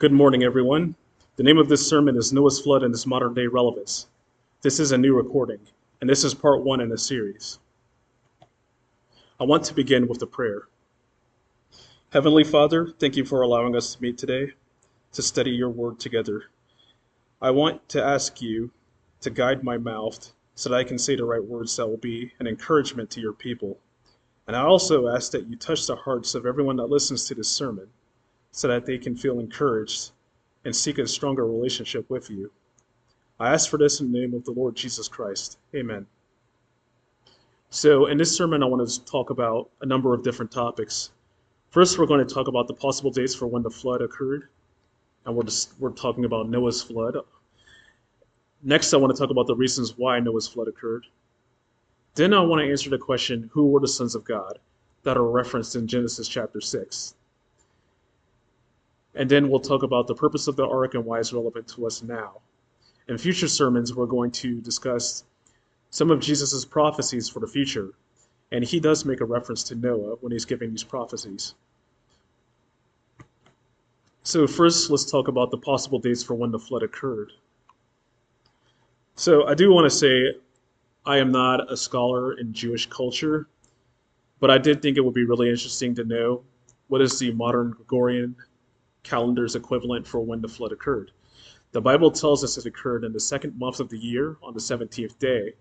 Good morning, everyone. The name of this sermon is Noah's Flood and its Modern Day Relevance. This is a new recording, and this is part one in a series. I want to begin with a prayer. Heavenly Father, thank you for allowing us to meet today to study your word together. I want to ask you to guide my mouth so that I can say the right words that will be an encouragement to your people. And I also ask that you touch the hearts of everyone that listens to this sermon so that they can feel encouraged and seek a stronger relationship with you. I ask for this in the name of the Lord Jesus Christ. Amen. So in this sermon, I want to talk about a number of different topics. First, we're going to talk about the possible dates for when the flood occurred, and we're talking about Noah's flood. Next, I want to talk about the reasons why Noah's flood occurred. Then I want to answer the question, who were the sons of God that are referenced in Genesis chapter 6? And then we'll talk about the purpose of the ark and why it's relevant to us now. In future sermons, we're going to discuss some of Jesus' prophecies for the future, and he does make a reference to Noah when he's giving these prophecies. So first, let's talk about the possible dates for when the flood occurred. So I do want to say I am not a scholar in Jewish culture, but I did think it would be really interesting to know what is the modern Gregorian calendar's equivalent for when the flood occurred. The Bible tells us it occurred in the second month of the year on the 17th day.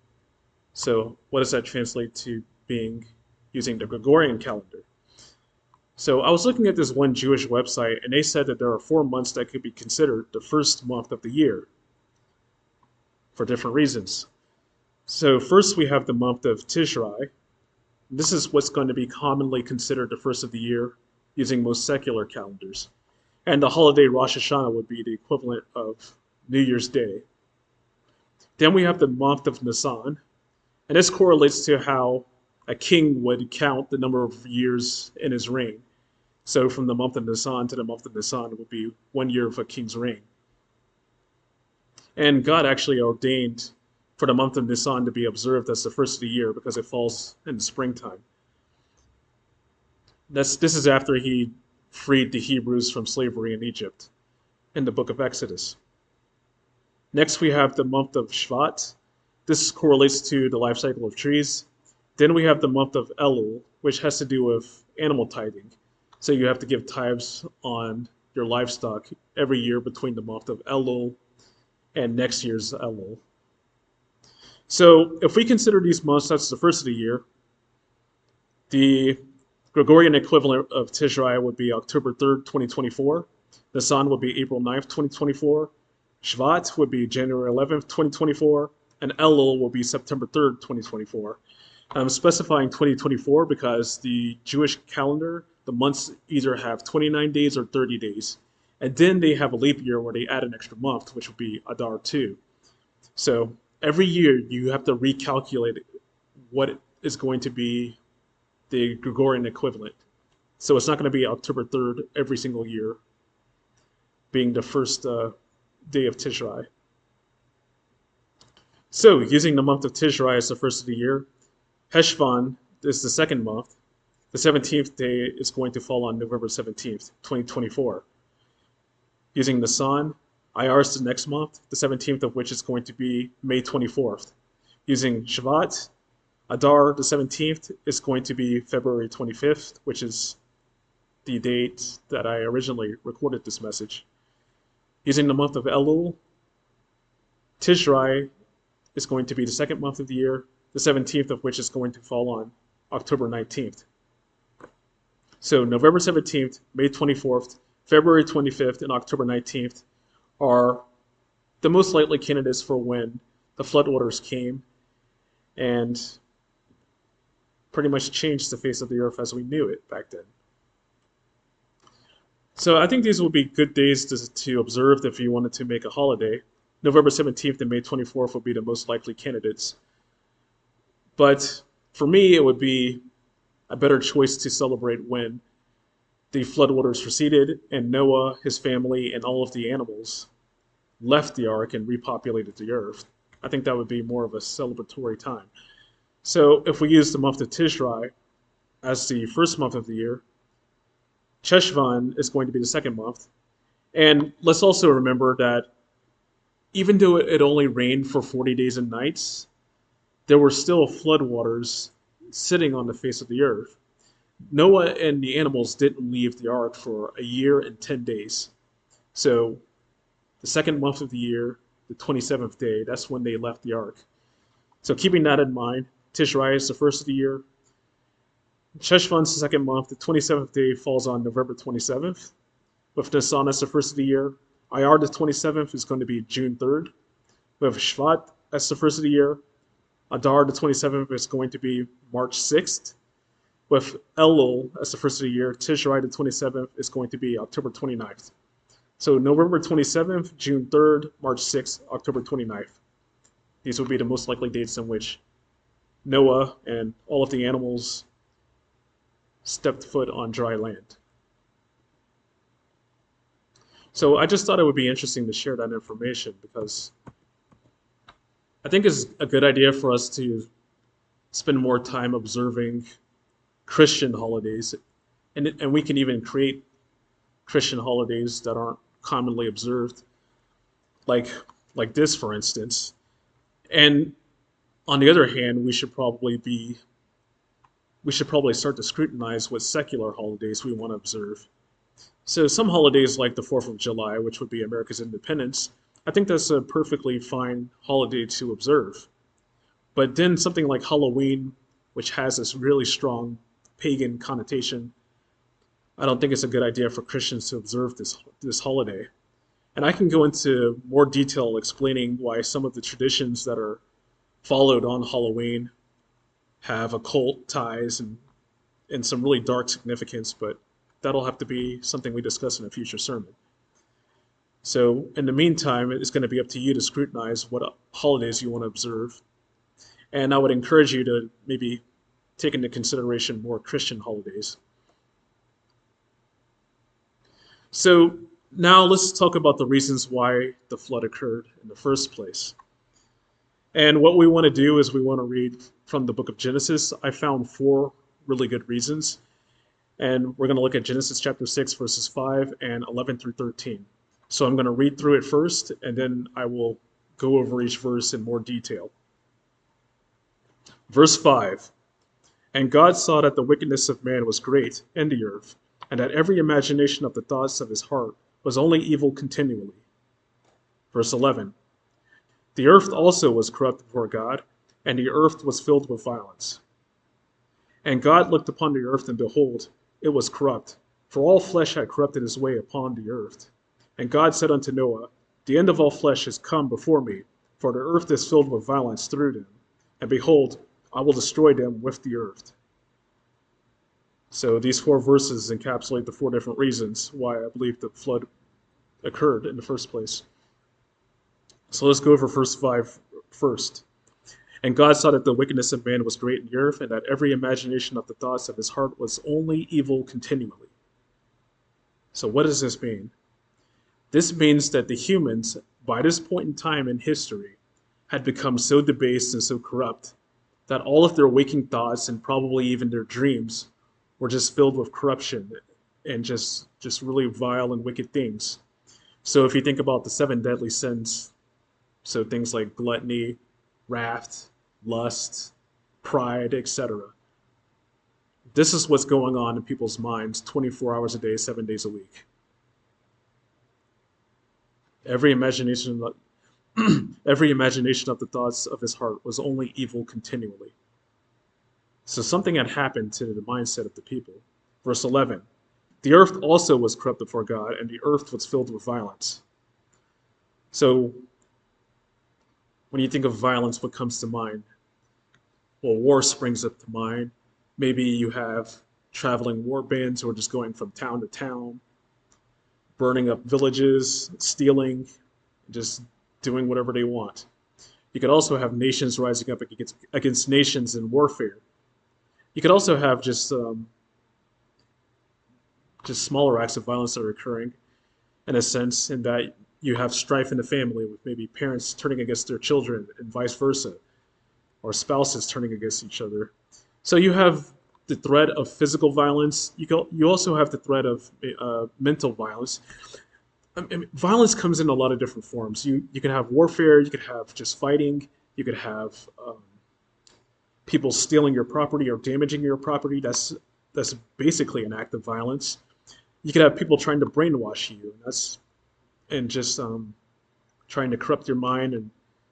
So what does that translate to being using the Gregorian calendar? So I was looking at this one Jewish website, and they said that there are 4 months that could be considered the first month of the year for different reasons. So first we have the month of Tishrei. This is what's going to be commonly considered the first of the year using most secular calendars. And the holiday Rosh Hashanah would be the equivalent of New Year's Day. Then we have the month of Nisan, and this correlates to how a king would count the number of years in his reign. So from the month of Nisan to the month of Nisan would be 1 year of a king's reign. And God actually ordained for the month of Nisan to be observed as the first of the year because it falls in the springtime. This is after he freed the Hebrews from slavery in Egypt in the book of Exodus. Next, we have the month of Shvat. This correlates to the life cycle of trees. Then we have the month of Elul, which has to do with animal tithing. So you have to give tithes on your livestock every year between the month of Elul and next year's Elul. So if we consider these months, that's the first of the year. The Gregorian equivalent of Tishrei would be October 3rd, 2024. Nisan would be April 9th, 2024. Shvat would be January 11th, 2024. And Elul will be September 3rd, 2024. I'm specifying 2024 because the Jewish calendar, the months either have 29 days or 30 days. And then they have a leap year where they add an extra month, which would be Adar 2. So every year you have to recalculate what is going to be the Gregorian equivalent. So it's not going to be October 3rd every single year, being the first day of Tishrei. So using the month of Tishrei as the first of the year, Heshvan is the second month. The 17th day is going to fall on November 17th, 2024. Using Nisan, Iyar is the next month, the 17th of which is going to be May 24th. Using Shvat, Adar, the 17th, is going to be February 25th, which is the date that I originally recorded this message. Using the month of Elul, Tishrei is going to be the second month of the year, the 17th of which is going to fall on October 19th. So November 17th, May 24th, February 25th, and October 19th are the most likely candidates for when the flood waters came and pretty much changed the face of the earth as we knew it back then. So I think these will be good days to observe if you wanted to make a holiday. November 17th and May 24th will be the most likely candidates. But for me, it would be a better choice to celebrate when the floodwaters receded and Noah, his family, and all of the animals left the ark and repopulated the earth. I think that would be more of a celebratory time. So if we use the month of Tishrei as the first month of the year, Cheshvan is going to be the second month, And let's also remember that even though it only rained for 40 days and nights, there were still floodwaters sitting on the face of the earth. Noah and the animals didn't leave the ark for a year and 10 days. So the second month of the year, the 27th day, that's when they left the ark. So keeping that in mind, Tishrei is the first of the year. Cheshvan's the second month. The 27th day falls on November 27th. With Nisan as the first of the year. Iyar, the 27th, is going to be June 3rd. With Shvat as the first of the year. Adar, the 27th, is going to be March 6th. With Elul as the first of the year, Tishrei, the 27th, is going to be October 29th. So November 27th, June 3rd, March 6th, October 29th. These would be the most likely dates in which Noah and all of the animals stepped foot on dry land. So I just thought it would be interesting to share that information because I think it's a good idea for us to spend more time observing Christian holidays, and we can even create Christian holidays that aren't commonly observed, like like this, for instance. And on the other hand, we should probably start to scrutinize what secular holidays we want to observe. So some holidays like the 4th of July, which would be America's independence, I think that's a perfectly fine holiday to observe. But then something like Halloween, which has this really strong pagan connotation, I don't think it's a good idea for Christians to observe this holiday. And I can go into more detail explaining why some of the traditions that are followed on Halloween have occult ties and some really dark significance, but that'll have to be something we discuss in a future sermon. So in the meantime, it's going to be up to you to scrutinize what holidays you want to observe. And I would encourage you to maybe take into consideration more Christian holidays. So now let's talk about the reasons why the flood occurred in the first place. And what we want to do is we want to read from the book of Genesis. I found 4 really good reasons. And we're going to look at Genesis chapter 6, verses 5 and 11 through 13. So I'm going to read through it first, and then I will go over each verse in more detail. Verse 5, And God saw that the wickedness of man was great in the earth, and that every imagination of the thoughts of his heart was only evil continually. Verse 11, The earth also was corrupt before God, and the earth was filled with violence. And God looked upon the earth, and behold, it was corrupt, for all flesh had corrupted his way upon the earth. And God said unto Noah, The end of all flesh is come before me, for the earth is filled with violence through them. And behold, I will destroy them with the earth. So these 4 verses encapsulate the 4 different reasons why I believe the flood occurred in the first place. So let's go over verse 5 first. And God saw that the wickedness of man was great in the earth, and that every imagination of the thoughts of his heart was only evil continually. So what does this mean? This means that the humans, by this point in time in history, had become so debased and so corrupt that all of their waking thoughts and probably even their dreams were just filled with corruption and just really vile and wicked things. So if you think about the 7 deadly sins, so things like gluttony, wrath, lust, pride, etc. This is what's going on in people's minds 24 hours a day, 7 days a week. Every imagination of the thoughts of his heart was only evil continually. So something had happened to the mindset of the people. Verse 11, The earth also was corrupt before God, and the earth was filled with violence. So when you think of violence, what comes to mind? Well, war springs up to mind. Maybe you have traveling war bands who are just going from town to town, burning up villages, stealing, just doing whatever they want. You could also have nations rising up against nations in warfare. You could also have just smaller acts of violence that are occurring, in a sense, in that you have strife in the family with maybe parents turning against their children and vice versa, or spouses turning against each other. So you have the threat of physical violence. You also have the threat of mental violence. violence comes in a lot of different forms. You can have warfare, you could have just fighting, you could have people stealing your property or damaging your property. That's basically an act of violence. You could have people trying to brainwash you, and just trying to corrupt your mind and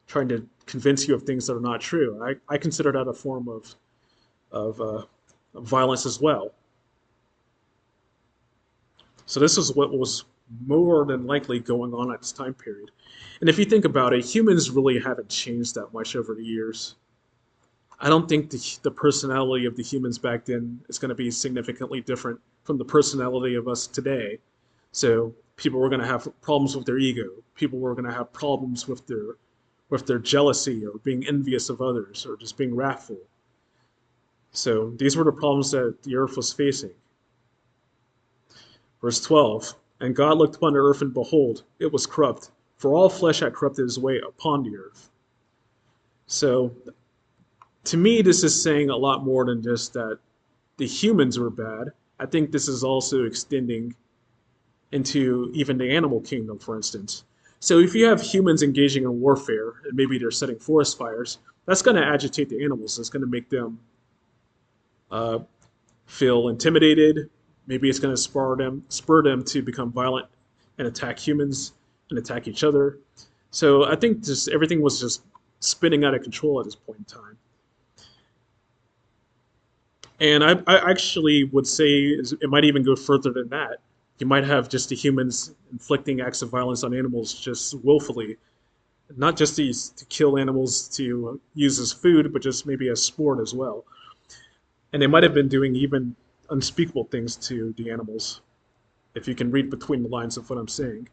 trying to convince you of things that are not true. I consider that a form of violence as well. So this is what was more than likely going on at this time period. And if you think about it, humans really haven't changed that much over the years. I don't think the personality of the humans back then is going to be significantly different from the personality of us today. So people were going to have problems with their ego. People were going to have problems with their jealousy or being envious of others or just being wrathful. So these were the problems that the earth was facing. Verse 12, and God looked upon the earth, and behold, it was corrupt, for all flesh had corrupted his way upon the earth. So to me, this is saying a lot more than just that the humans were bad. I think this is also extending into even the animal kingdom, for instance. So if you have humans engaging in warfare, and maybe they're setting forest fires, that's going to agitate the animals. It's going to make them uh, feel intimidated. Maybe it's going to spur them to become violent and attack humans and attack each other. So I think just everything was just spinning out of control at this point in time. And I actually would say it might even go further than that. You might have just the humans inflicting acts of violence on animals just willfully, not just to kill animals to use as food, but just maybe as sport as well. And they might have been doing even unspeakable things to the animals. If you can read between the lines of what I'm saying,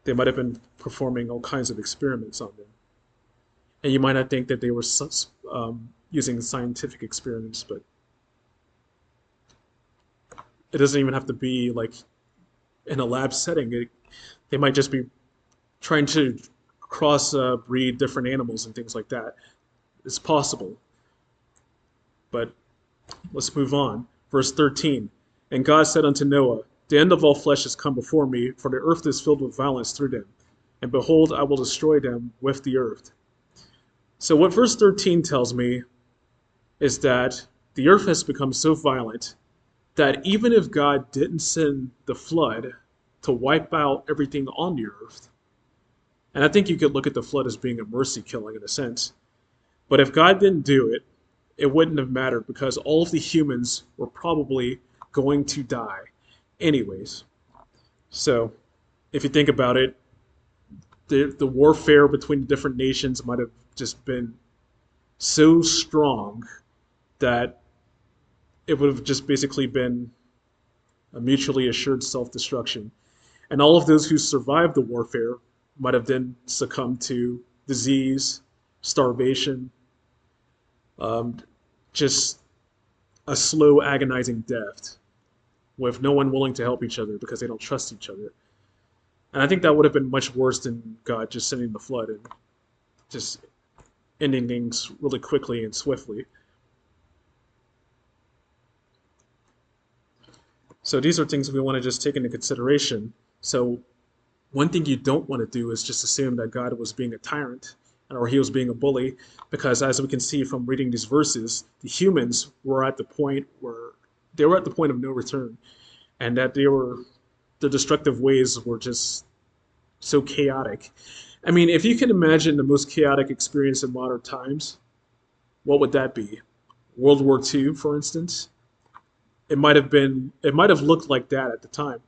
they might have been performing all kinds of experiments on them. And you might not think that they were using scientific experiments, but it doesn't even have to be like in a lab setting. They might just be trying to cross breed different animals and things like that. It's possible. But let's move on. Verse 13. And God said unto Noah, the end of all flesh is come before me, for the earth is filled with violence through them. And behold, I will destroy them with the earth. So what verse 13 tells me is that the earth has become so violent that even if God didn't send the flood to wipe out everything on the earth, and I think you could look at the flood as being a mercy killing in a sense, but if God didn't do it, it wouldn't have mattered because all of the humans were probably going to die anyways. So if you think about it, the warfare between the different nations might have just been so strong that it would have just basically been a mutually assured self-destruction. And all of those who survived the warfare might have then succumbed to disease, starvation, um, just a slow, agonizing death with no one willing to help each other because they don't trust each other. And I think that would have been much worse than God just sending the flood and just ending things really quickly and swiftly. So these are things we want to just take into consideration. So one thing you don't want to do is just assume that God was being a tyrant or he was being a bully, because as we can see from reading these verses, the humans were at the point where they were at the point of no return, and that the destructive ways were just so chaotic. I mean, if you can imagine the most chaotic experience in modern times, what would that be? World War II, for instance? It might have looked like that at the time.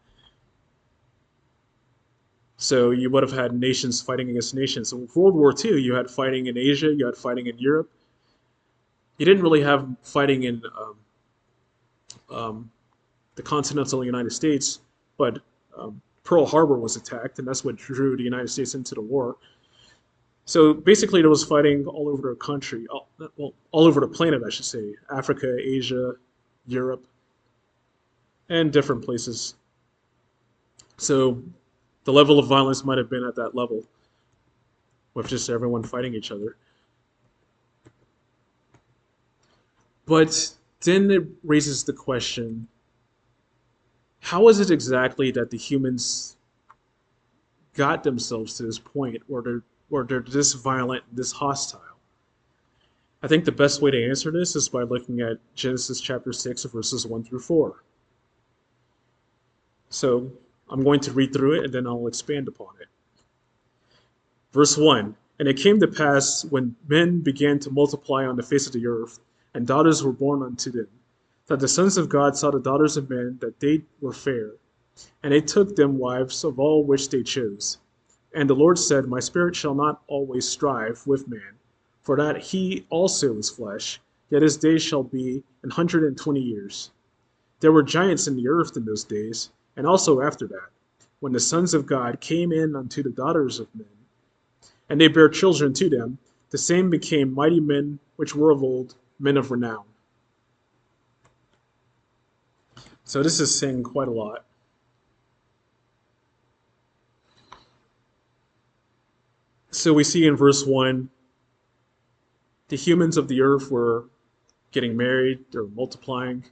So you would have had nations fighting against nations. So with World War II, you had fighting in Asia, you had fighting in Europe. You didn't really have fighting in um, the continental United States, but Pearl Harbor was attacked, and that's what drew the United States into the war. So basically, there was fighting all over the country, all over the planet, I should say. Africa, Asia, Europe, and different places. So the level of violence might have been at that level, with just everyone fighting each other. But then it raises the question, how is it exactly that the humans got themselves to this point where they're this violent, this hostile? I think the best way to answer this is by looking at Genesis chapter 6, verses 1 through 4. So I'm going to read through it and then I'll expand upon it. Verse 1, and it came to pass when men began to multiply on the face of the earth, and daughters were born unto them, that the sons of God saw the daughters of men, that they were fair, and they took them wives of all which they chose. And the Lord said, my spirit shall not always strive with man, for that he also is flesh, yet his days shall be 120 years. There were giants in the earth in those days, and also after that, when the sons of God came in unto the daughters of men, and they bare children to them, the same became mighty men which were of old, men of renown. So this is saying quite a lot. So we see in verse 1, the humans of the earth were getting married, they were multiplying,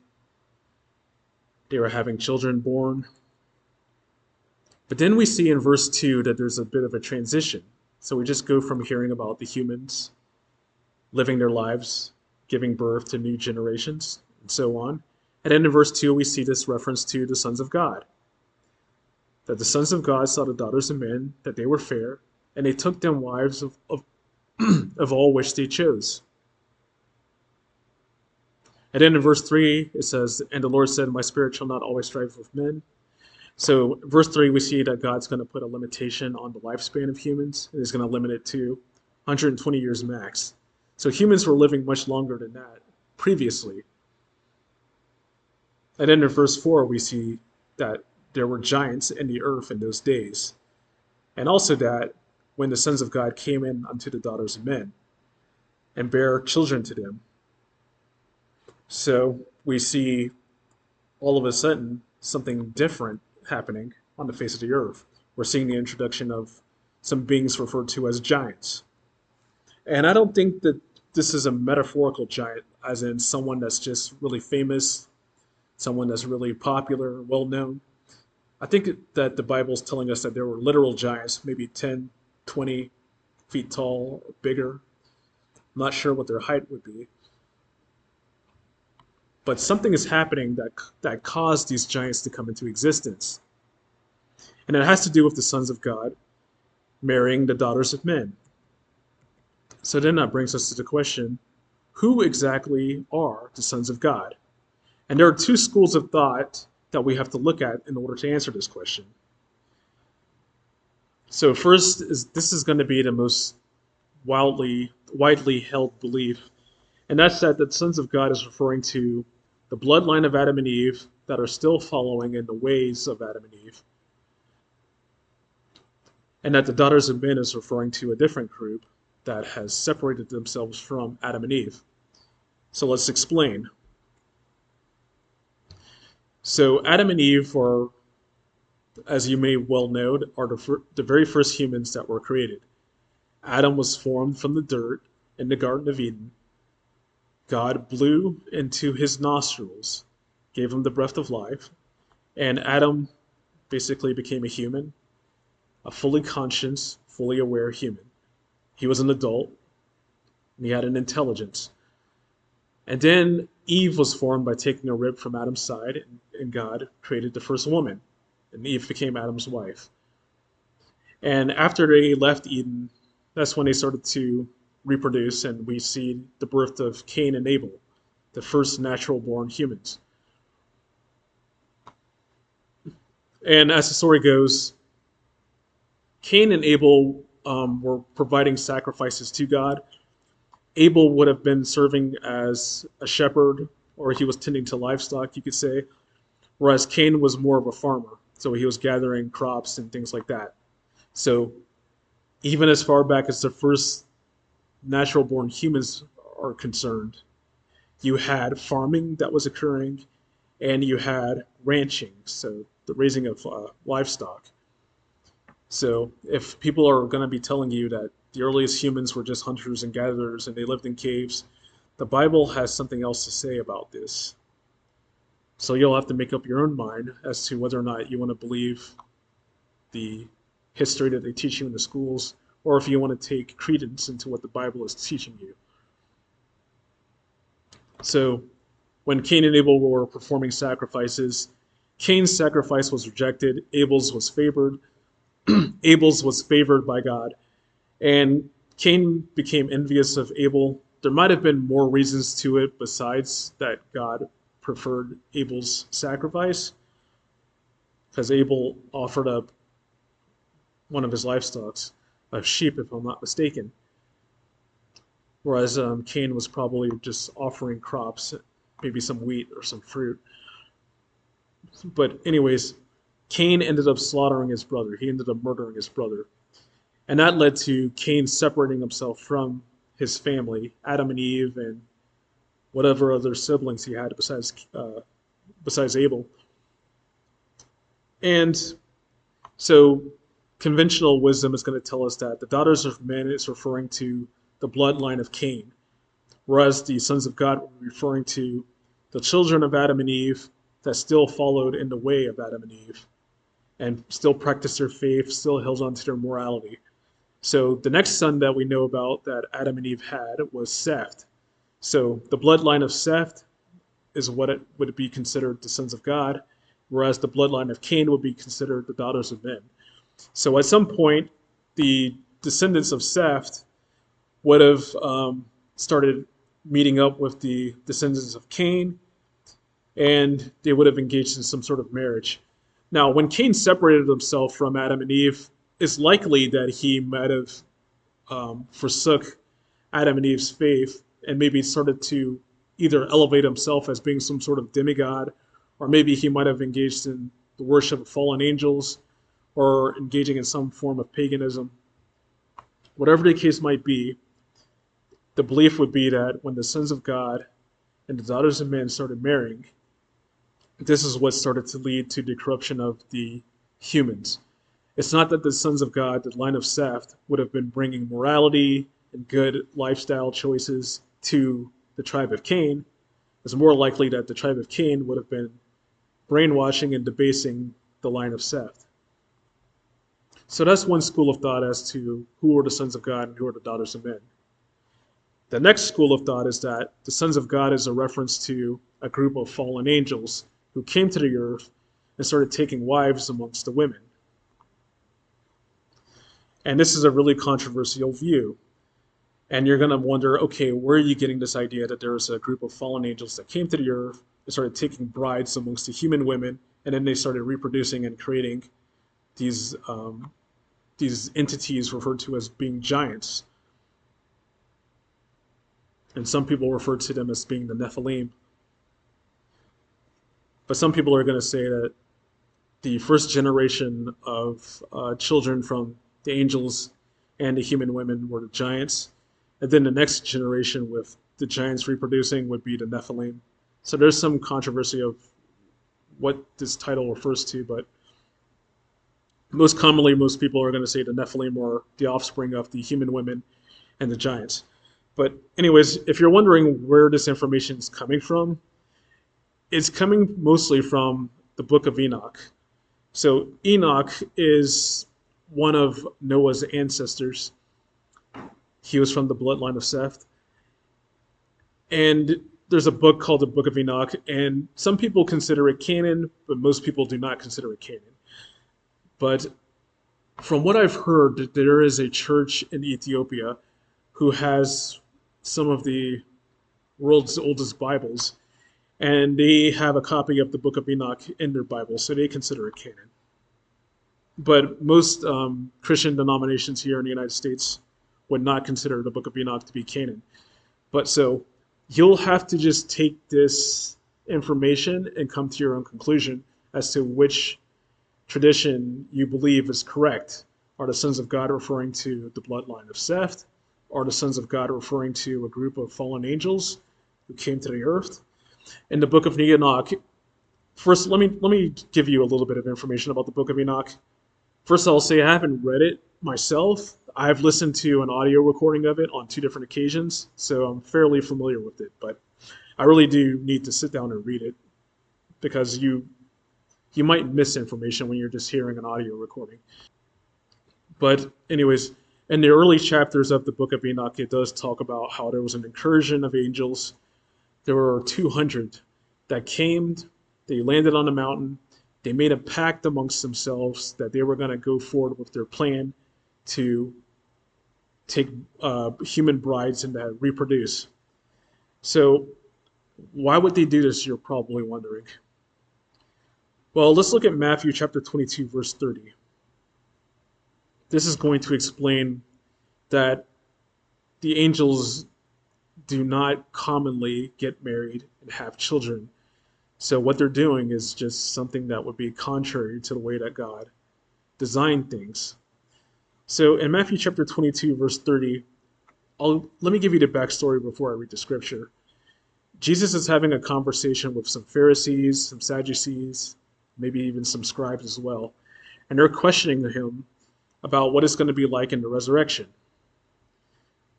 they were having children born. But then we see in verse 2 that there's a bit of a transition. So we just go from hearing about the humans living their lives, giving birth to new generations, and so on. And then in verse 2, we see this reference to the sons of God. That the sons of God saw the daughters of men, that they were fair, and they took them wives of all which they chose. And then in verse 3, it says, and the Lord said, my spirit shall not always strive with men. So verse 3, we see that God's going to put a limitation on the lifespan of humans. And he's going to limit it to 120 years max. So humans were living much longer than that previously. And then in verse 4, we see that there were giants in the earth in those days. And also that when the sons of God came in unto the daughters of men and bare children to them. So we see all of a sudden something different happening on the face of the earth. We're seeing the introduction of some beings referred to as giants. And I don't think that this is a metaphorical giant, as in someone that's just really famous, someone that's really popular, well-known. I think that the Bible is telling us that there were literal giants, maybe 10, 20 feet tall, or bigger. I'm not sure what their height would be. But something is happening that caused these giants to come into existence. And it has to do with the sons of God marrying the daughters of men. So then that brings us to the question, who exactly are the sons of God? And there are two schools of thought that we have to look at in order to answer this question. So first, this is going to be the most widely held belief, and that's that the sons of God is referring to the bloodline of Adam and Eve that are still following in the ways of Adam and Eve, and that the daughters of men is referring to a different group that has separated themselves from Adam and Eve. So let's explain. So Adam and Eve are, as you may well know, are the very first humans that were created. Adam was formed from the dirt in the Garden of Eden. God blew into his nostrils, gave him the breath of life, and Adam basically became a human, a fully conscious, fully aware human. He was an adult, and he had an intelligence. And then Eve was formed by taking a rib from Adam's side, and God created the first woman, and Eve became Adam's wife. And after they left Eden, that's when they started to reproduce, and we see the birth of Cain and Abel, the first natural-born humans. And as the story goes, Cain and Abel were providing sacrifices to God. Abel would have been serving as a shepherd, or he was tending to livestock, you could say, whereas Cain was more of a farmer. So he was gathering crops and things like that. So even as far back as the first natural-born humans are concerned, you had farming that was occurring, and you had ranching, so the raising of livestock. So if people are going to be telling you that the earliest humans were just hunters and gatherers and they lived in caves, the Bible has something else to say about this. So you'll have to make up your own mind as to whether or not you want to believe the history that they teach you in the schools, or if you want to take credence into what the Bible is teaching you. So when Cain and Abel were performing sacrifices, Cain's sacrifice was rejected, Abel's was favored. Abel's was favored by God, and Cain became envious of Abel. There might have been more reasons to it besides that God preferred Abel's sacrifice, because Abel offered up one of his livestock, a sheep, if I'm not mistaken, whereas Cain was probably just offering crops, maybe some wheat or some fruit. But anyways, Cain ended up slaughtering his brother. He ended up murdering his brother. And that led to Cain separating himself from his family, Adam and Eve, and whatever other siblings he had besides Abel. And so conventional wisdom is going to tell us that the daughters of men is referring to the bloodline of Cain, whereas the sons of God were referring to the children of Adam and Eve that still followed in the way of Adam and Eve and still practiced their faith, still held on to their morality. So the next son that we know about that Adam and Eve had was Seth. So the bloodline of Seth is what it would be considered the sons of God, whereas the bloodline of Cain would be considered the daughters of men. So at some point, the descendants of Seth would have started meeting up with the descendants of Cain, and they would have engaged in some sort of marriage. Now, when Cain separated himself from Adam and Eve, it's likely that he might have forsook Adam and Eve's faith and maybe started to either elevate himself as being some sort of demigod, or maybe he might have engaged in the worship of fallen angels, or engaging in some form of paganism. Whatever the case might be, the belief would be that when the sons of God and the daughters of men started marrying, this is what started to lead to the corruption of the humans. It's not that the sons of God, the line of Seth, would have been bringing morality and good lifestyle choices to the tribe of Cain. It's more likely that the tribe of Cain would have been brainwashing and debasing the line of Seth. So that's one school of thought as to who are the sons of God and who are the daughters of men. The next school of thought is that the sons of God is a reference to a group of fallen angels who came to the earth and started taking wives amongst the women. And this is a really controversial view. And you're going to wonder, okay, where are you getting this idea that there was a group of fallen angels that came to the earth and started taking brides amongst the human women, and then they started reproducing and creating these entities referred to as being giants? And some people refer to them as being the Nephilim. But some people are going to say that the first generation of children from the angels and the human women were the giants. And then the next generation with the giants reproducing would be the Nephilim. So there's some controversy of what this title refers to, but most commonly, most people are going to say the Nephilim are the offspring of the human women and the giants. But anyways, if you're wondering where this information is coming from, it's coming mostly from the book of Enoch. So Enoch is one of Noah's ancestors. He was from the bloodline of Seth. And there's a book called the Book of Enoch, and some people consider it canon, but most people do not consider it canon. But from what I've heard, there is a church in Ethiopia who has some of the world's oldest Bibles, and they have a copy of the Book of Enoch in their Bible, so they consider it canon. But most Christian denominations here in the United States would not consider the Book of Enoch to be canon. But so you'll have to just take this information and come to your own conclusion as to which tradition you believe is correct. Are the sons of God referring to the bloodline of Seth? Are the sons of God referring to a group of fallen angels who came to the earth? In the Book of Enoch, first let me give you a little bit of information about the Book of Enoch. First, I'll say I haven't read it myself. I've listened to an audio recording of it on 2 different occasions, so I'm fairly familiar with it. But I really do need to sit down and read it, because you might miss information when you're just hearing an audio recording. But anyways, in the early chapters of the book of Enoch, it does talk about how there was an incursion of angels. There were 200 that came, they landed on the mountain, they made a pact amongst themselves that they were going to go forward with their plan to take human brides and reproduce. So, why would they do this, you're probably wondering. Well, let's look at Matthew chapter 22, verse 30. This is going to explain that the angels do not commonly get married and have children. So what they're doing is just something that would be contrary to the way that God designed things. So in Matthew chapter 22, verse 30, let me give you the backstory before I read the scripture. Jesus is having a conversation with some Pharisees, some Sadducees, maybe even some scribes as well. And they're questioning him about what it's going to be like in the resurrection.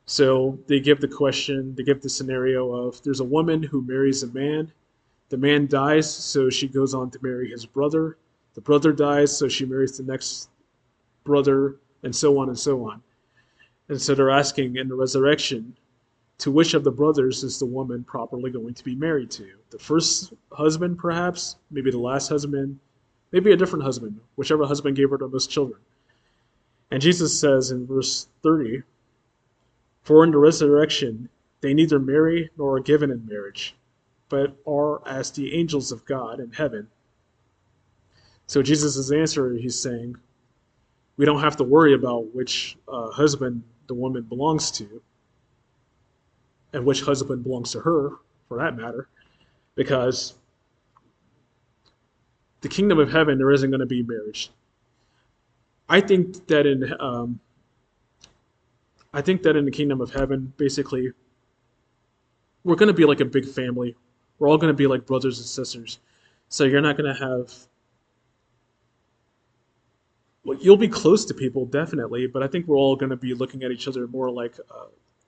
So they give the scenario of there's a woman who marries a man. The man dies, so she goes on to marry his brother. The brother dies, so she marries the next brother, and so on and so on. And so they're asking in the resurrection, to which of the brothers is the woman properly going to be married to? The first husband, perhaps? Maybe the last husband? Maybe a different husband, whichever husband gave her the most children. And Jesus says in verse 30, for in the resurrection they neither marry nor are given in marriage, but are as the angels of God in heaven. So Jesus' answer, he's saying, we don't have to worry about which husband the woman belongs to, and which husband belongs to her, for that matter, because the kingdom of heaven, there isn't going to be marriage. I think that in the kingdom of heaven, basically, we're going to be like a big family. We're all going to be like brothers and sisters. So you're not going to have. Well, you'll be close to people, definitely, but I think we're all going to be looking at each other more like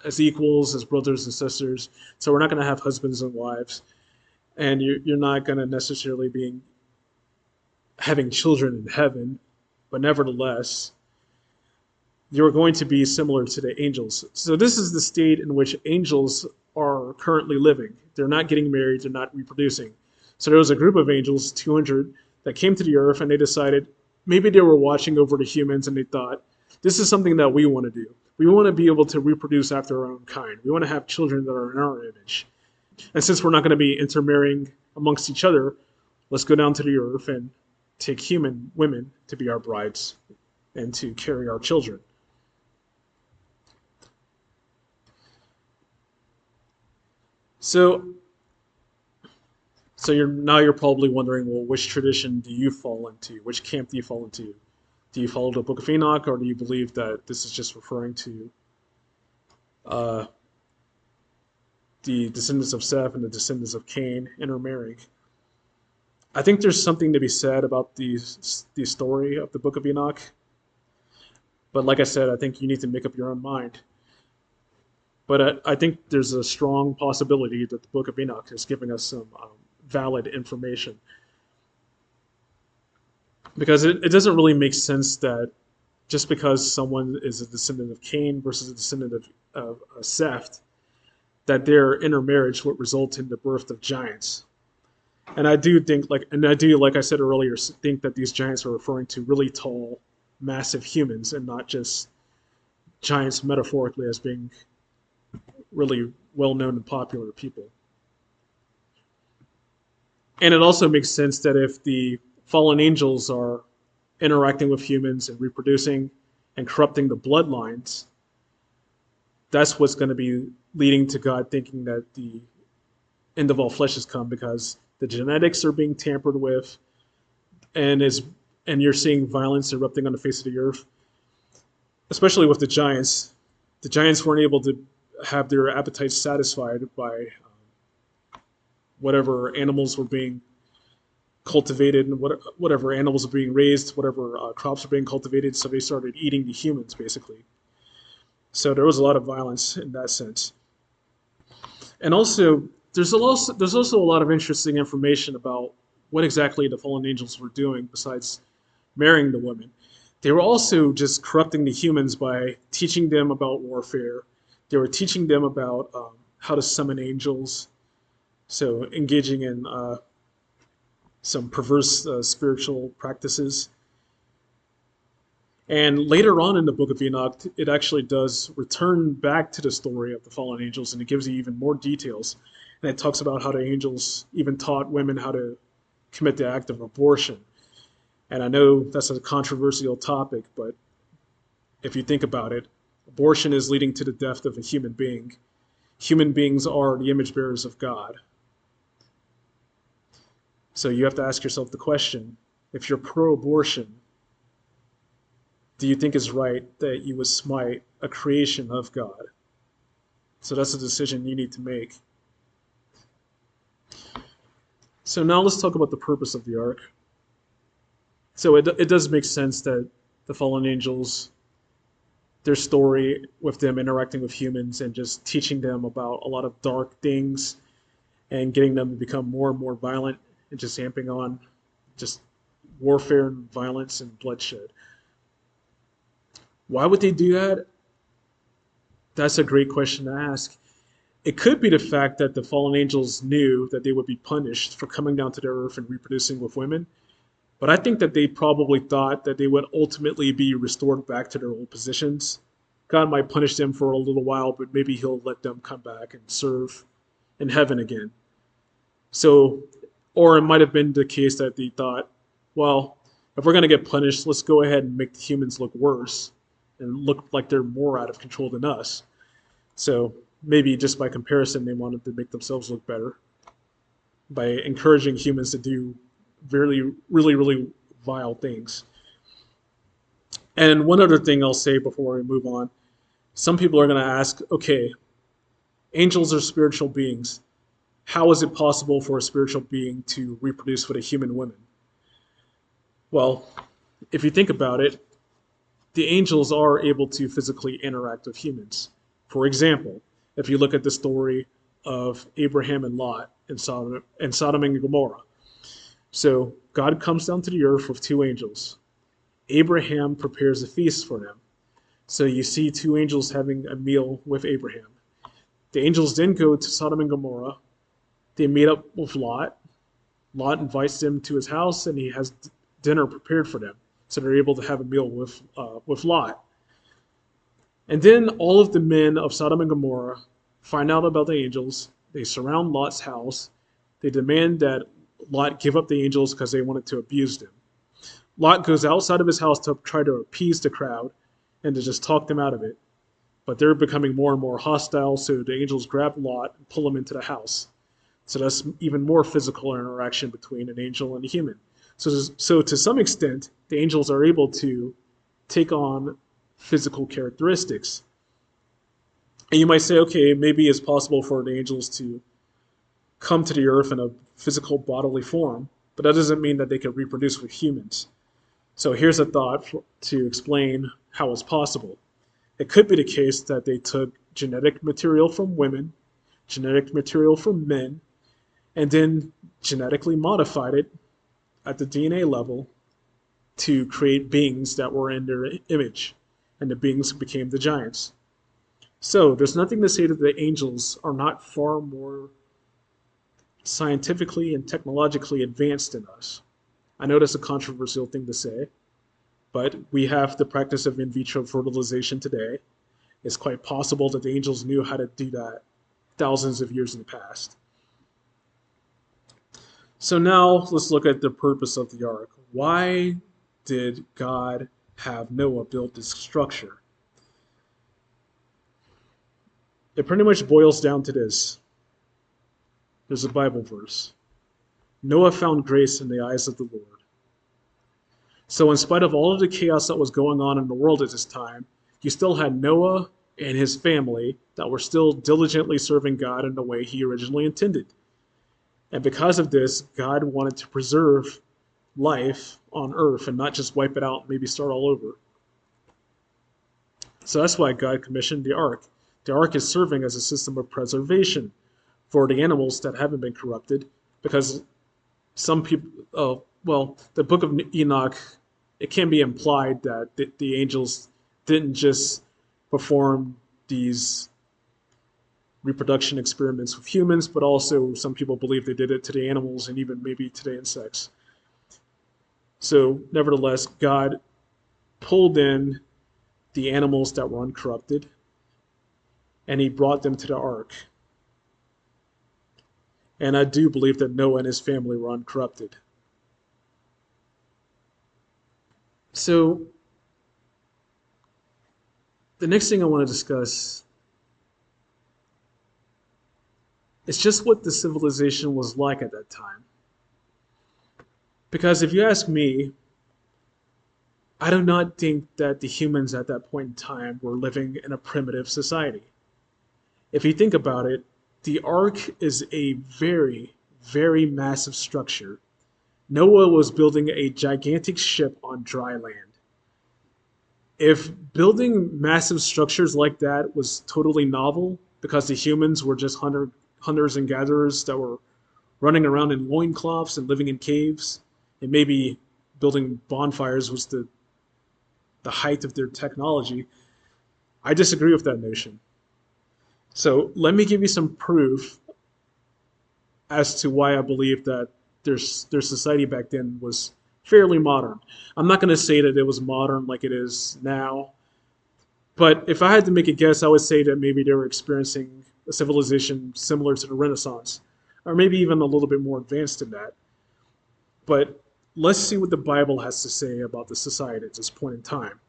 as equals, as brothers and sisters. So we're not going to have husbands and wives, and you're not going to necessarily be having children in heaven, but nevertheless, you're going to be similar to the angels. So this is the state in which angels are currently living. They're not getting married, they're not reproducing. So there was a group of angels, 200, that came to the earth, and they decided, maybe they were watching over the humans, and they thought, this is something that we want to do. We want to be able to reproduce after our own kind. We want to have children that are in our image. And since we're not going to be intermarrying amongst each other, let's go down to the earth and take human women to be our brides and to carry our children. So you're probably wondering, well, which tradition do you fall into? Which camp do you fall into? Do you follow the Book of Enoch, or do you believe that this is just referring to the descendants of Seth and the descendants of Cain intermarrying? I think there's something to be said about the story of the Book of Enoch, but like I said, I think you need to make up your own mind. But I think there's a strong possibility that the Book of Enoch is giving us some valid information. Because it doesn't really make sense that just because someone is a descendant of Cain versus a descendant of Seth, that their intermarriage would result in the birth of giants. And I do think, like I said earlier, think that these giants are referring to really tall, massive humans, and not just giants metaphorically as being really well-known and popular people. And it also makes sense that if the fallen angels are interacting with humans and reproducing and corrupting the bloodlines, that's what's going to be leading to God thinking that the end of all flesh has come, because the genetics are being tampered with, and you're seeing violence erupting on the face of the earth, especially with the giants. The giants weren't able to have their appetites satisfied by whatever animals were being cultivated and whatever animals are being raised, whatever crops are being cultivated, so they started eating the humans, basically. So there was a lot of violence in that sense. And also, there's also a lot of interesting information about what exactly the fallen angels were doing besides marrying the women. They were also just corrupting the humans by teaching them about warfare. They were teaching them about how to summon angels, so engaging in some perverse spiritual practices. And later on in the book of Enoch, it actually does return back to the story of the fallen angels, and it gives you even more details. And it talks about how the angels even taught women how to commit the act of abortion. And I know that's a controversial topic, but if you think about it, abortion is leading to the death of a human being. Human beings are the image bearers of God. So you have to ask yourself the question, if you're pro-abortion, do you think it's right that you would smite a creation of God? So that's a decision you need to make. So now let's talk about the purpose of the ark. So it does make sense that the fallen angels, their story with them interacting with humans and just teaching them about a lot of dark things and getting them to become more and more violent and just amping on just warfare and violence and bloodshed. Why would they do that? That's a great question to ask. It could be the fact that the fallen angels knew that they would be punished for coming down to the earth and reproducing with women. But I think that they probably thought that they would ultimately be restored back to their old positions. God might punish them for a little while, but maybe he'll let them come back and serve in heaven again. So, or it might have been the case that they thought, well, if we're going to get punished, let's go ahead and make the humans look worse and look like they're more out of control than us. So maybe just by comparison, they wanted to make themselves look better by encouraging humans to do really vile things. And one other thing I'll say before we move on, some people are going to ask, okay, angels are spiritual beings. How is it possible for a spiritual being to reproduce with a human woman? Well, if you think about it, the angels are able to physically interact with humans. For example, if you look at the story of Abraham and Lot in Sodom and Gomorrah. So God comes down to the earth with two angels. Abraham prepares a feast for them. So you see two angels having a meal with Abraham. The angels then go to Sodom and Gomorrah. They meet up with Lot. Lot invites them to his house, and he has dinner prepared for them. So they're able to have a meal with Lot. And then all of the men of Sodom and Gomorrah find out about the angels. They surround Lot's house. They demand that Lot give up the angels because they wanted to abuse them. Lot goes outside of his house to try to appease the crowd and to just talk them out of it. But they're becoming more and more hostile, so the angels grab Lot and pull him into the house. So that's even more physical interaction between an angel and a human. So to some extent, the angels are able to take on physical characteristics. And you might say, okay, maybe it's possible for the angels to come to the earth in a physical bodily form, but that doesn't mean that they can reproduce with humans. So here's a thought to explain how it's possible. It could be the case that they took genetic material from women, genetic material from men, and then genetically modified it at the DNA level to create beings that were in their image, and the beings became the giants. So there's nothing to say that the angels are not far more scientifically and technologically advanced than us. I know that's a controversial thing to say, but we have the practice of in vitro fertilization today. It's quite possible that the angels knew how to do that thousands of years in the past. So now let's look at the purpose of the ark. Why did God have Noah build this structure? It pretty much boils down to this. There's a Bible verse. Noah found grace in the eyes of the Lord. So in spite of all of the chaos that was going on in the world at this time, you still had Noah and his family that were still diligently serving God in the way he originally intended. And because of this, God wanted to preserve life on earth and not just wipe it out and maybe start all over. So that's why God commissioned the ark. The ark is serving as a system of preservation for the animals that haven't been corrupted, because some people, the book of Enoch it can be implied that the angels didn't just perform these reproduction experiments with humans, but also some people believe they did it to the animals and even maybe to the insects. So, nevertheless, God pulled in the animals that were uncorrupted and he brought them to the ark. And I do believe that Noah and his family were uncorrupted. So, the next thing I want to discuss is just what the civilization was like at that time. Because if you ask me, I do not think that the humans at that point in time were living in a primitive society. If you think about it, the ark is a very, very massive structure. Noah was building a gigantic ship on dry land. If building massive structures like that was totally novel, because the humans were just hunters and gatherers that were running around in loincloths and living in caves, and maybe building bonfires was the height of their technology, I disagree with that notion. So let me give you some proof as to why I believe that their society back then was fairly modern. I'm not going to say that it was modern like it is now, but if I had to make a guess, I would say that maybe they were experiencing a civilization similar to the Renaissance, or maybe even a little bit more advanced than that. But let's see what the Bible has to say about the society at this point in time.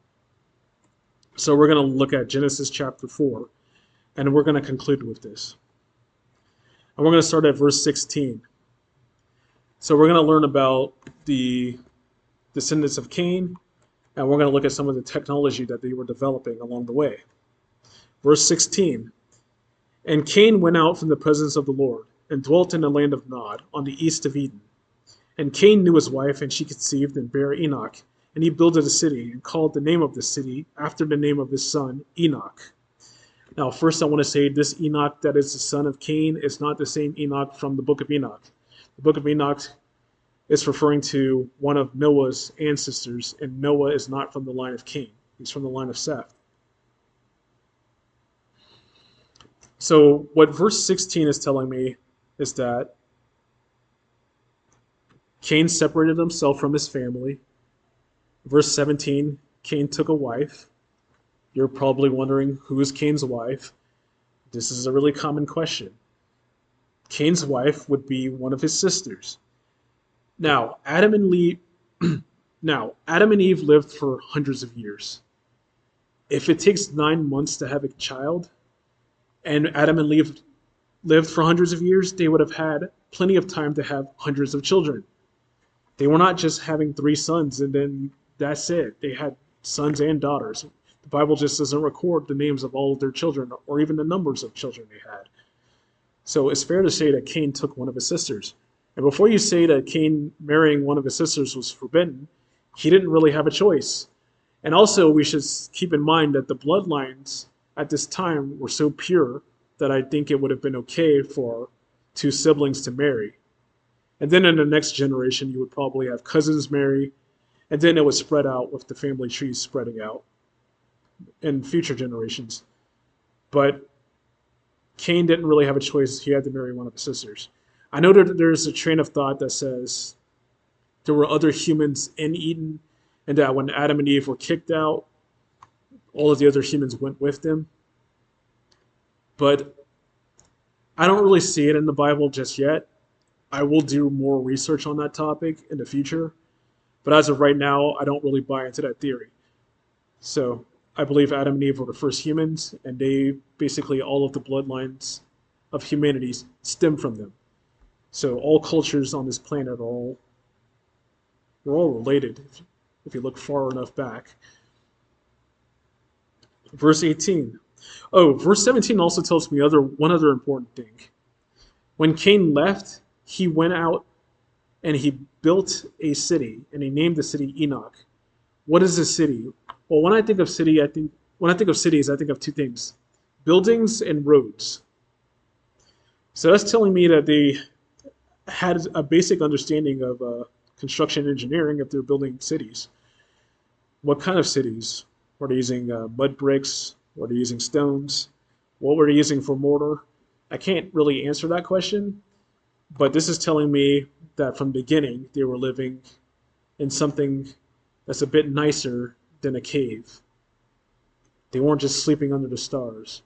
So we're going to look at Genesis chapter 4, and we're going to conclude with this. And we're going to start at verse 16. So we're going to learn about the descendants of Cain, and we're going to look at some of the technology that they were developing along the way. Verse 16. And Cain went out from the presence of the Lord, and dwelt in the land of Nod, on the east of Eden. And Cain knew his wife, and she conceived and bare Enoch. And he builded a city, and called the name of the city after the name of his son, Enoch. Now, first I want to say this Enoch that is the son of Cain is not the same Enoch from the book of Enoch. The book of Enoch is referring to one of Noah's ancestors, and Noah is not from the line of Cain. He's from the line of Seth. So what verse 16 is telling me is that Cain separated himself from his family. Verse 17, Cain took a wife. You're probably wondering, who is Cain's wife? This is a really common question. Cain's wife would be one of his sisters. Now, Adam and Eve lived for hundreds of years. If it takes 9 months to have a child, and Adam and Eve lived for hundreds of years, they would have had plenty of time to have hundreds of children. They were not just having 3 sons and then that's it. They had sons and daughters. The Bible just doesn't record the names of all of their children or even the numbers of children they had. So it's fair to say that Cain took one of his sisters. And before you say that Cain marrying one of his sisters was forbidden, he didn't really have a choice. And also, we should keep in mind that the bloodlines at this time were so pure that I think it would have been okay for 2 siblings to marry. And then in the next generation, you would probably have cousins marry, and then it would spread out with the family trees spreading out in future generations. But Cain didn't really have a choice. He had to marry one of his sisters. I know that there's a train of thought that says there were other humans in Eden, and that when Adam and Eve were kicked out, all of the other humans went with them. But I don't really see it in the Bible just yet. I will do more research on that topic in the future. But as of right now, I don't really buy into that theory. So I believe Adam and Eve were the first humans, and they basically all of the bloodlines of humanity stem from them. So all cultures on this planet we're all related if you look far enough back. Verse 18. Oh, verse 17 also tells me one other important thing. When Cain left, he went out and he built a city, and he named the city Enoch. What is a city? Well, when I think of cities, I think of 2 things: buildings and roads. So that's telling me that they had a basic understanding of construction engineering if they're building cities. What kind of cities? Were they using mud bricks? Were they using stones? What were they using for mortar? I can't really answer that question, but this is telling me that from the beginning they were living in something that's a bit nicer than a cave. They weren't just sleeping under the stars.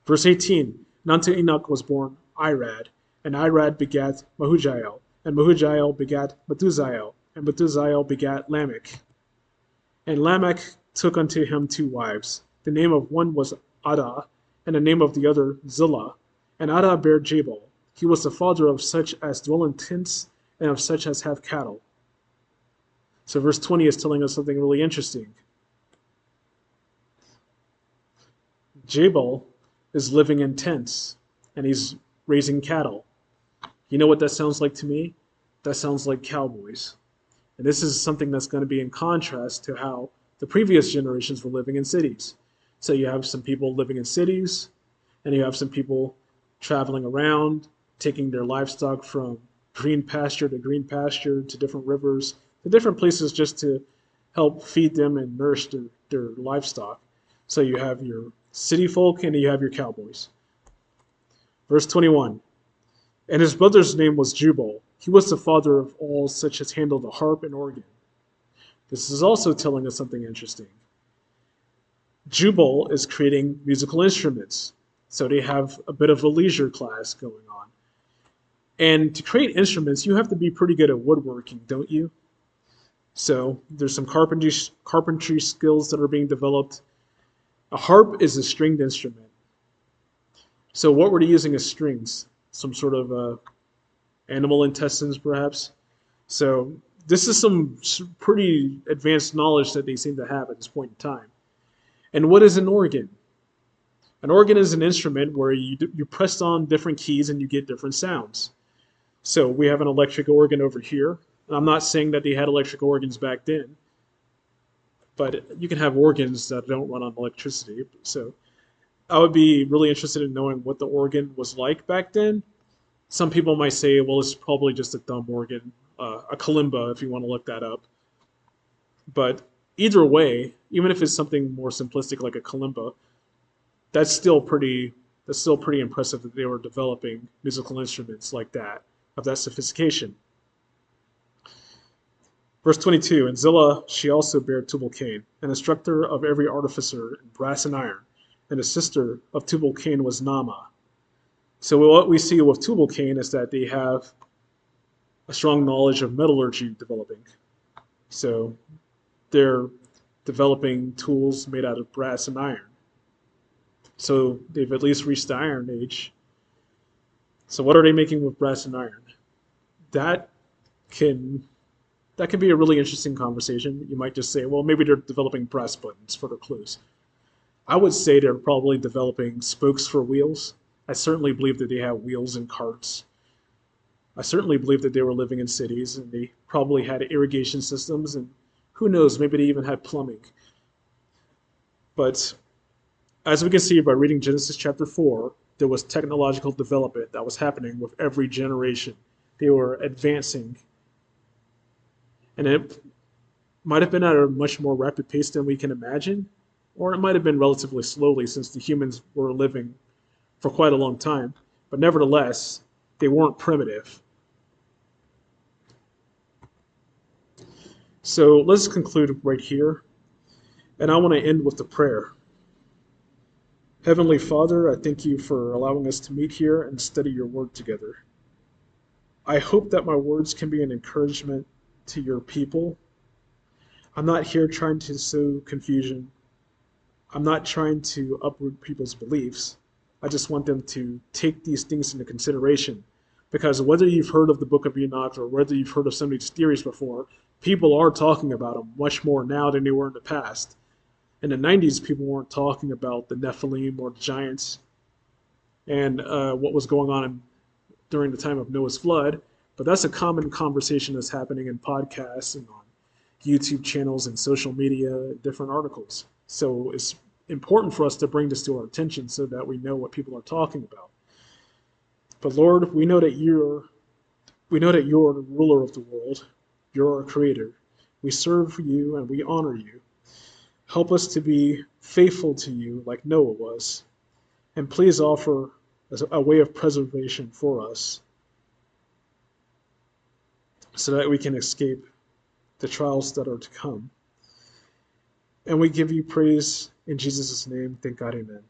Verse 18, and unto Enoch was born Irad, and Irad begat Mahujael, and Mahujael begat Methusael, and Methusael begat Lamech. And Lamech took unto him two wives. The name of one was Adah, and the name of the other Zillah. And Adah bare Jabal. He was the father of such as dwell in tents, and of such as have cattle. So verse 20 is telling us something really interesting. Jabal is living in tents, and he's raising cattle. You know what that sounds like to me? That sounds like cowboys. And this is something that's going to be in contrast to how the previous generations were living in cities. So you have some people living in cities, and you have some people traveling around, taking their livestock from green pasture to different rivers, to different places just to help feed them and nourish their livestock. So you have your city folk and you have your cowboys. Verse 21, and his brother's name was Jubal. He was the father of all such as handle the harp and organ. This is also telling us something interesting. Jubal is creating musical instruments. So they have a bit of a leisure class going on. And to create instruments, you have to be pretty good at woodworking, don't you? So there's some carpentry skills that are being developed. A harp is a stringed instrument. So what were they using as strings? Some sort of animal intestines, perhaps? So this is some pretty advanced knowledge that they seem to have at this point in time. And what is an organ? An organ is an instrument where you press on different keys and you get different sounds. So we have an electric organ over here. And I'm not saying that they had electric organs back then, but you can have organs that don't run on electricity. So I would be really interested in knowing what the organ was like back then. Some people might say, well, it's probably just a dumb organ, a kalimba, if you want to look that up. But either way, even if it's something more simplistic like a kalimba, that's still pretty impressive that they were developing musical instruments like that, of that sophistication. Verse 22, and Zillah, she also bare Tubal-Cain, an instructor of every artificer in brass and iron, and the sister of Tubal-Cain was Naamah. So what we see with Tubal-Cain is that they have a strong knowledge of metallurgy developing. So they're developing tools made out of brass and iron. So they've at least reached the Iron Age. So what are they making with brass and iron? That can be a really interesting conversation. You might just say, well, maybe they're developing brass buttons for their clothes. I would say they're probably developing spokes for wheels. I certainly believe that they have wheels and carts. I certainly believe that they were living in cities and they probably had irrigation systems, and who knows, maybe they even had plumbing. But as we can see by reading Genesis chapter 4, there was technological development that was happening with every generation. They were advancing. And it might have been at a much more rapid pace than we can imagine, or it might have been relatively slowly since the humans were living for quite a long time. But nevertheless, they weren't primitive. So let's conclude right here. And I want to end with a prayer. Heavenly Father, I thank you for allowing us to meet here and study your word together. I hope that my words can be an encouragement to your people. I'm not here trying to sow confusion. I'm not trying to uproot people's beliefs. I just want them to take these things into consideration. Because whether you've heard of the Book of Enoch or whether you've heard of some of these theories before, people are talking about them much more now than they were in the past. In the 90s, people weren't talking about the Nephilim or the giants and what was going on during the time of Noah's flood. But that's a common conversation that's happening in podcasts and on YouTube channels and social media, and different articles. So it's important for us to bring this to our attention so that we know what people are talking about. But Lord, we know that you're the ruler of the world. You're our creator. We serve you and we honor you. Help us to be faithful to you like Noah was. And please offer as a way of preservation for us so that we can escape the trials that are to come. And we give you praise in Jesus' name. Thank God, amen.